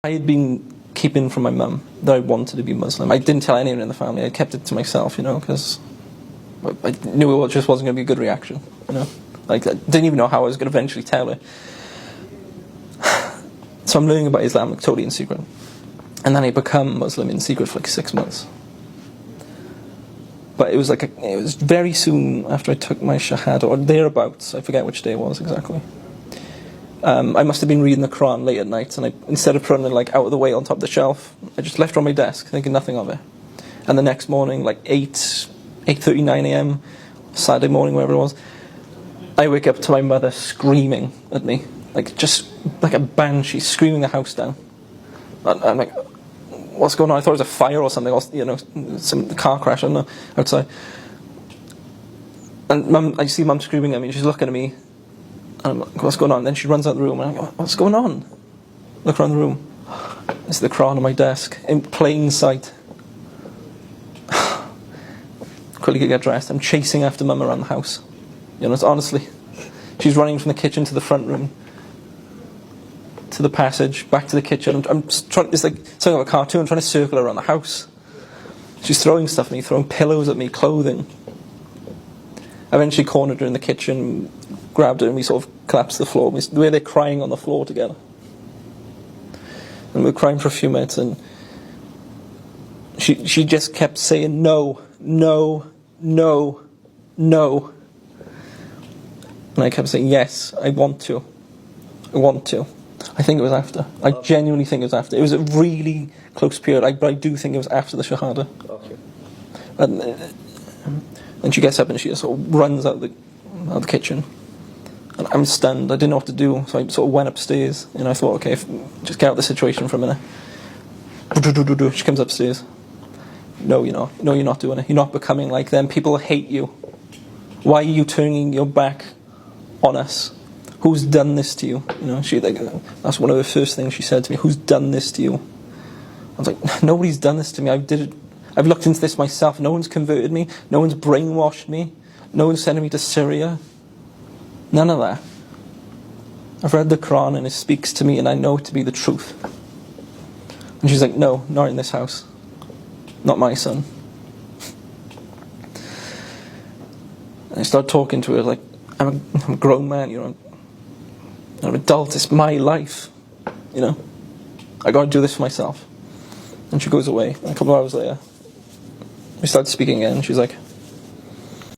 I had been keeping from my mum that I wanted to be Muslim. I didn't tell anyone in the family. I kept it to myself, because I knew it just wasn't going to be a good reaction, Like, I didn't even know how I was going to eventually tell her. So I'm learning about Islam like, totally in secret. And then I become Muslim in secret for like 6 months. But it was very soon after I took my shahada, or thereabouts. I forget which day it was exactly. I must have been reading the Quran late at night, and instead of putting it like out of the way on top of the shelf, I just left it on my desk, thinking nothing of it. And the next morning, like 8:39 a.m., Saturday morning, wherever it was, I wake up to my mother screaming at me, just like a banshee, screaming the house down. I'm like, what's going on? I thought it was a fire or something, or some car crash, I don't know, outside. And I see Mum screaming at me, she's looking at me. And I'm like, what's going on? Then she runs out of the room, and I go, what's going on? Look around the room. It's the Quran on my desk, in plain sight. Quickly get dressed. I'm chasing after Mum around the house. Honestly. She's running from the kitchen to the front room, to the passage, back to the kitchen. I'm trying, it's like something of a cartoon, I'm trying to circle around the house. She's throwing stuff at me, throwing pillows at me, clothing. I eventually cornered her in the kitchen, grabbed her, and we sort of collapsed to the floor. The way they're crying on the floor together. And we were crying for a few minutes, and she just kept saying no, no, no, no. And I kept saying, yes, I want to. I want to. I think it was after. I genuinely think it was after. It was a really close period, but I do think it was after the Shahada. Okay. And she gets up and she just sort of runs out of the kitchen. And I'm stunned. I didn't know what to do, so I sort of went upstairs. And I thought, okay, just get out of the situation for a minute. She comes upstairs. No, you're not. No, you're not doing it. You're not becoming like them. People hate you. Why are you turning your back on us? Who's done this to you? That's one of the first things she said to me. Who's done this to you? I was like, nobody's done this to me. I've looked into this myself. No one's converted me. No one's brainwashed me. No one's sending me to Syria. None of that. I've read the Quran and it speaks to me and I know it to be the truth. And she's like, no, not in this house. Not my son. And I started talking to her like, I'm a grown man, I'm an adult, it's my life, I got to do this for myself. And she goes away. And a couple of hours later, we started speaking again. She's like,